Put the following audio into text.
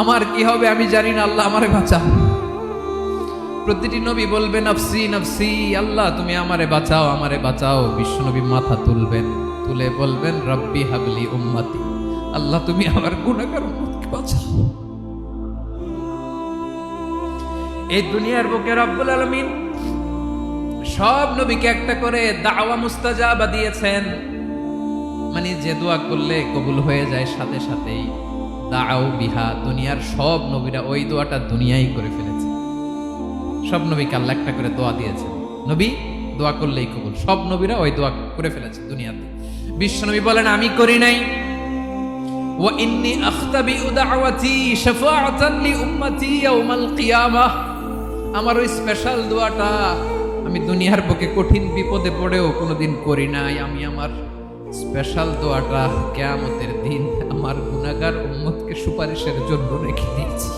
আমার কি হবে আমি জানি না, আল্লাহ আমারে বাঁচাও। প্রতিটি নবী বলবেন নফসি নফসি, আল্লাহ তুমি আমারে বাঁচাও আমারে বাঁচাও। বিশ্বনবী মাথা তুলবেন, তুলে বলবেন রব্বি হাবলি উম্মতি, আল্লাহ তুমি আমার গুনাহগার উম্মতকে বাঁচাও। এই দুনিয়ার বুকে রব্বুল আলামিন সব নবীকে একটা করে দাওয়া মুস্তাজাবা দিয়েছেন, মানে যে দোয়া করলে কবুল হয়ে যায় সাথে সাথেই। দাও বিহা, দুনিয়ার সব নবীরা ওই দোয়াটা দুনিয়ায় করে ফেলেছে। সব নবীকে আল্লাহ একটা করে দোয়া দিয়েছেন, নবী দোয়া করলেই কবুল। সব নবীরা ওই দোয়া করে ফেলেছে দুনিয়াতে। বিশ্বনবী বলেন আমি করি নাই। ওয়া ইন্নী আখতাবিউ দাওয়াতি শাফাআতান লি উম্মতি ইয়াউমাল কিয়ামাহ, আমার ওই স্পেশাল দোয়াটা আমি দুনিয়ার বুকে কঠিন বিপদে পড়েও কোনোদিন করি নাই। আমি আমার স্পেশাল দোয়াটা কিয়ামতের দিন আমার গুনাহগার উম্মতকে সুপারিশের জন্য রেখে দিয়েছি।